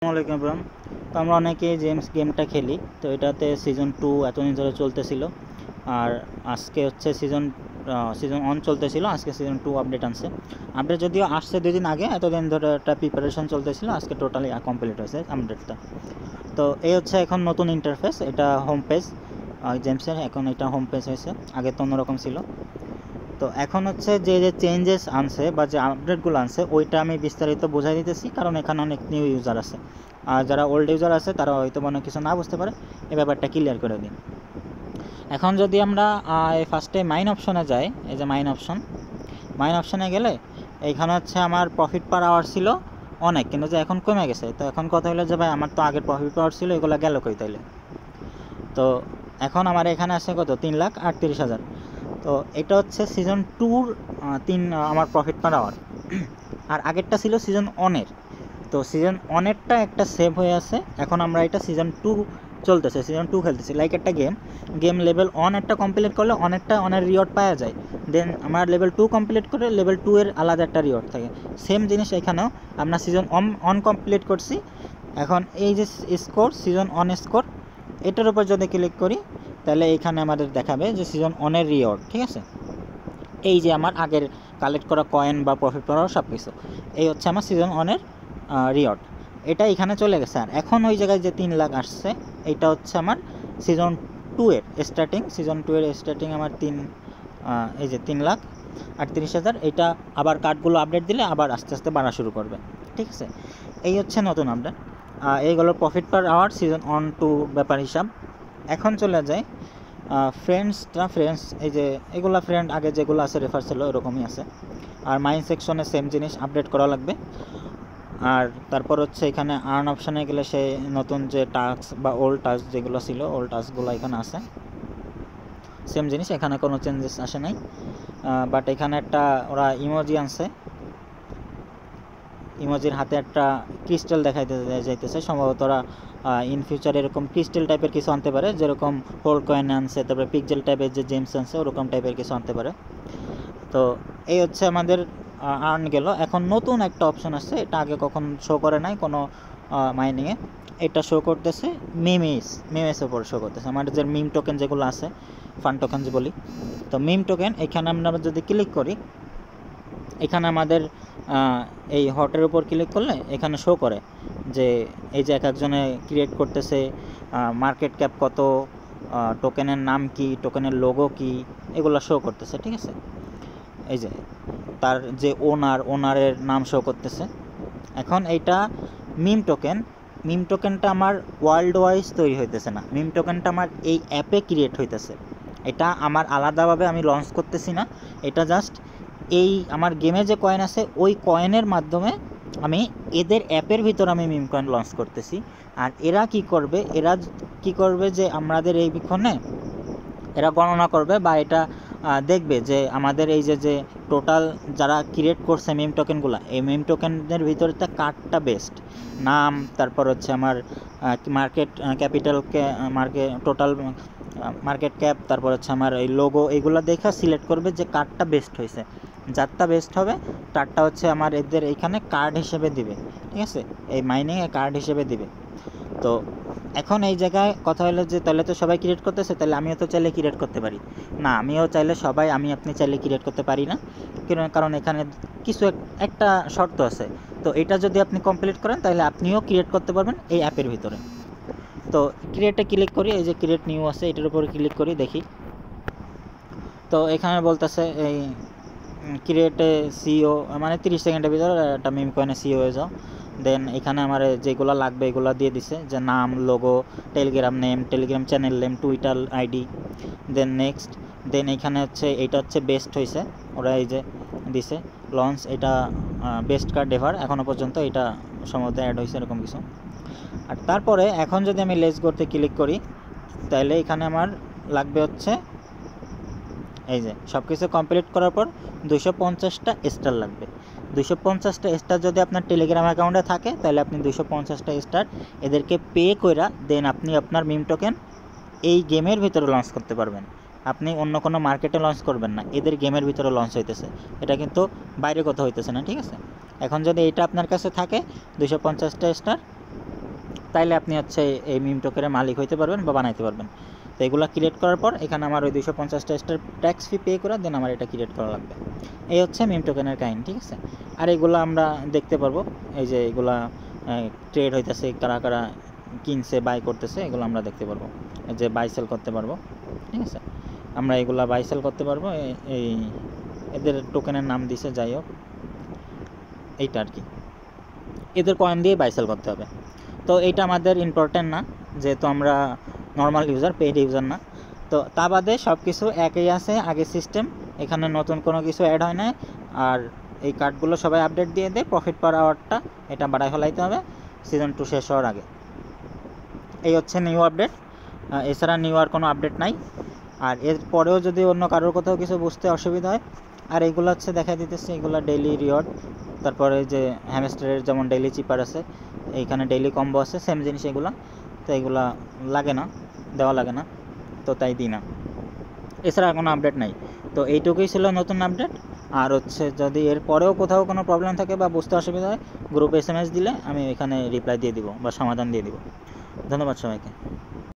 আসসালামু আলাইকুম এভরিওয়ান। তো আমরা অনেকেই জেমস গেমটা খেলি। তো এটাতে সিজন 2 এতদিন ধরে চলতেছিল, আর আজকে হচ্ছে সিজন 1 চলতেছিল, আজকে সিজন 2 আপডেট আনছে। আপডেট যদিও আসছে 2 দিন আগে, এতদিন ধরে একটা প্রিপারেশন চলতেছিল, আজকে টোটালি কমপ্লিট হয়েছে আপডেটটা। তো এই হচ্ছে এখন নতুন ইন্টারফেস, এটা হোম পেজ জেমসের, এখন এটা হোম পেজ হয়েছে, আগে তো অন্যরকম ছিল। তো এখন হচ্ছে যে যে চেঞ্জেস আনছে বা যে আপডেটগুলো আনছে ওইটা আমি বিস্তারিত বোঝাই দিতেছি, কারণ এখানে অনেক নিউ ইউজার আছে, আর যারা ওল্ড ইউজার আছে তারা হয়তো অনেক কিছু না বুঝতে পারে, এই ব্যাপারটা ক্লিয়ার করে দিন। এখন যদি আমরা ফার্স্টে মাইন অপশনে যাই, এই যে মাইন অপশনে গেলে এইখানে হচ্ছে আমার প্রফিট পার আওয়ার ছিল অনেক, কিন্তু যে এখন কমে গেছে। তো এখন কথা হলো যে ভাই আমার তো আগের প্রফিট পাওয়ার ছিল, এগুলো গেল কই তাইলে? তো এখন আমার এখানে আছে কত, 3,38,000। তো এটা হচ্ছে সিজন 2-র আমার প্রফিট পার আওয়ার, আর আগেরটা ছিল সিজন 1-এর। তো সিজন 1-এরটা একটা সেভ হয়ে আছে, এখন আমরা এটা সিজন 2 চলতেছে, সিজন 2 খেলতেছি। লাইক একটা গেম লেভেল 1 একটা কমপ্লিট করলে অনেক রিওয়ার্ড পাওয়া যায়, দেন আমরা লেভেল 2 কমপ্লিট করে লেভেল 2 এর আলাদা একটা রিওয়ার্ড থাকে। সেম জিনিস এখানেও, আমরা সিজন 1 কমপ্লিট করছি। এখন এই যে স্কোর, সিজন 1 স্কোর, এটার উপর যদি ক্লিক করি তাহলে এখানে আমাদের দেখাবে যে সিজন 1-এর রিওয়ার্ড, ঠিক আছে? এই যে আমার আগের কালেক্ট করা কয়েন বা প্রফিট করা সব কিছু, এই হচ্ছে আমার সিজন 1-এর রিওয়ার্ড, এটা এখানে চলে গেছে। আর এখন ওই জায়গায় যে 3 লাখ আসছে, এইটা হচ্ছে আমার সিজন 2-এর স্টার্টিং, সিজন 2-এর স্টার্টিং আমার এই যে 3,38,000। এটা আবার কার্ডগুলো আপডেট দিলে আবার আস্তে আস্তে বাড়া শুরু করবে, ঠিক আছে? এই হচ্ছে নতুন আপডেট, এইগুলো প্রফিট পার আওয়ার সিজন 1-2 ব্যাপার হিসাব। এখন চলে যায় ফ্রেন্ডস, এই যে এগুলা ফ্রেন্ড আগে যেগুলো আছে রেফার ছিল এরকমই আছে। আর মাইন সেকশনে সেম জিনিস আপডেট করা লাগবে। আর তারপর হচ্ছে এখানে আর্ন অপশানে গেলে সে নতুন যে টাস্ক বা ওল্ড টাস্ক যেগুলো ছিল, ওল্ড টাস্কগুলো এখানে আছে, সেম জিনিস, এখানে কোনো চেঞ্জেস আসে নাই। বাট এখানে একটা ওরা ইমোজি আনছে, ইমোজির হাতে একটা ক্রিস্টাল দেখাইতে যাইতেছে, সম্ভবত ওরা ইন ফিউচার এরকম ক্রিস্টাল টাইপের কিছু আনতে পারে, যেরকম হোল্ড কয়েন আনছে, তারপরে পিকজেল টাইপের যে জেমস আনছে ওরকম টাইপের কিছু আনতে পারে। তো এই হচ্ছে আমাদের আর্ন গেল। এখন নতুন একটা অপশন আছে, এটা আগে কখন শো করে নাই কোনো মাইনিংয়ে, এটা শো করতেছে মিমেস ওপর শো করতেছে, আমাদের যে মিম টোকেন যেগুলো আছে, ফান টোকেন যে বলি। তো মিম টোকেন এখানে আমরা যদি ক্লিক করি, এখানে আমাদের এই হটের উপর ক্লিক করলে এখানে শো করে যে এই যে এক একজনে ক্রিয়েট করতেছে, মার্কেট ক্যাপ কত, টোকেনের নাম কি, টোকেনের লোগো কি, এগুলো শো করতেছে, ঠিক আছে? এই যে তার যে ওনারের নাম শো করতেছে। এখন এইটা মিম টোকেনটা আমার ওয়ার্ল্ড ওয়াইজ তৈরি হইতেছে না, মিম টোকেনটা আমার এই অ্যাপে ক্রিয়েট হইতেছে, এটা আমার আলাদাভাবে আমি লঞ্চ করতেছি না, এটা জাস্ট এই আমার গেমে যে কয়েন আছে ওই কয়েনের মাধ্যমে আমি এদের অ্যাপের ভিতর আমি মিম কয়েন লঞ্চ করতেছি। আর এরা কি করবে যে আমাদের এই বিক্ষণে এরা গণনা করবে বা এটা দেখবে যে আমাদের এই যে টোটাল যারা ক্রিয়েট করছে মিম টোকেনগুলো, এই মিম টোকেনের ভিতরটা কার্ডটা বেস্ট, নাম, তারপর হচ্ছে আমার মার্কেট টোটাল মার্কেট ক্যাপ, তারপর হচ্ছে আমার এই লোগো, এইগুলো দেখা সিলেক্ট করবে যে কার্ডটা বেস্ট হয়েছে, যারটা বেস্ট হবে তারটা হচ্ছে আমার এদের এইখানে কার্ড হিসেবে দিবে, ঠিক আছে? এই মাইনিংয়ে কার্ড হিসেবে দিবে। তো এখন এই জায়গায় কথা হলো যে তাহলে তো সবাই ক্রিয়েট করতেছে, তাহলে আমিও তো চাইলে ক্রিয়েট করতে পারি না, আমিও চাইলে আপনি চাইলে ক্রিয়েট করতে পারি না, কারণ এখানে কিছু একটা শর্ত আছে। তো এটা যদি আপনি কমপ্লিট করেন তাহলে আপনিও ক্রিয়েট করতে পারবেন এই অ্যাপের ভিতরে। তো ক্রিয়েটে ক্লিক করি, এই যে ক্রিয়েট নিউ আছে এটার উপরে ক্লিক করি, দেখি। তো এখানে বলতেছে এই ক্রিয়েটে সিও, মানে 30 সেকেন্ডের ভিতরে একটা মিম কয়েনে সিও হয়ে যাও। দেন এখানে আমার যেগুলো লাগবে এগুলো দিয়ে দিছে, যে নাম, logo, Telegram name, Telegram channel name, Twitter ID, then next. Then এখানে হচ্ছে এইটা হচ্ছে বেস্ট হয়েছে, ওরা এই যে দিছে লঞ্চ, এটা বেস্ট কার্ড এভার এখনও পর্যন্ত, এটা সম্ভবত অ্যাড হয়েছে এরকম কিছু। আর তারপরে এখন যদি আমি লেস করতে ক্লিক করি তাহলে এখানে আমার লাগবে হচ্ছে এই যে সব কিছু কমপ্লিট করার পর 250টা স্টার লাগবে। 250টা স্টার যদি আপনার টেলিগ্রাম অ্যাকাউন্টে থাকে তাহলে আপনি 250টা স্টার এদেরকে পে কইরা দেন আপনি আপনার মিম টোকেন এই গেমের ভিতরে লঞ্চ করতে পারবেন। আপনি অন্য কোনো মার্কেটে লঞ্চ করবেন না, এদের গেমের ভিতরে লঞ্চ হইতেছে, এটা কিন্তু বাইরে কোথাও হইতেছে না, ঠিক আছে? এখন যদি এটা আপনার কাছে থাকে 250টা স্টার, তাইলে আপনি হচ্ছে এই মিম টোকেনের মালিক হইতে পারবেন বা বানাইতে পারবেন। তো এগুলো ক্রিয়েট করার পর এখানে আমার ওই 250টা ট্যাক্স ফি পে করে দেন আমার এটা ক্রিয়েট করা লাগবে। এই হচ্ছে মিম টোকেনের কাহিনী, ঠিক আছে। আর এগুলো আমরা দেখতে পারবো, এই যে এগুলা ট্রেড হইতেছে, কারা কারা কিনছে বাই করতেছে, এগুলো আমরা দেখতে পারবো, যে বাই সেল করতে পারবো, ঠিক আছে। আমরা এগুলা বাই সেল করতে পারবো। এই এদের টোকেনের নাম দিছে, যাই হোক এইটা আর কি, এদের কয়েন দিয়ে বাই সেল করতে হবে। তো এইটা আমাদের ইম্পর্টেন্ট না, যেহেতু আমরা নর্মাল ইউজার, পেইড ইউজার না। তো তা বাদে সব কিছু একই আছে, আগের সিস্টেম, এখানে নতুন কোনো কিছু অ্যাড হয় না। আর এই কার্ডগুলো সবাই আপডেট দিয়ে দেয়, প্রফিট পার আওয়ারটা এটা বাড়ায় ফেলাইতে হবে সিজন 2 শেষ হওয়ার আগে। এই হচ্ছে নিউ আপডেট, এছাড়া নিউ আর কোনো আপডেট নাই। আর এরপরেও যদি অন্য কারোর কোথাও কিছু বুঝতে অসুবিধা হয়, আর এগুলো হচ্ছে দেখা দিতেছে, এগুলো ডেইলি রিওয়ার্ড, তারপরে যে হ্যামস্টারের যেমন ডেইলি চিপার আছে, এইখানে ডেইলি কম্বো আছে, সেম জিনিস এগুলা। তো এগুলা লাগে না, দেওয়া লাগে না, তো তাই দিই না। এছাড়া কোনো আপডেট নাই। তো এইটুকুই ছিল নতুন আপডেট। আর হচ্ছে যদি এর পরেও কোথাও কোনো প্রবলেম থাকে বা বুঝতে অসুবিধা হয়, গ্রুপে SMS দিলে আমি এখানে রিপ্লাই দিয়ে দিব বা সমাধান দিয়ে দিব। ধন্যবাদ সবাইকে।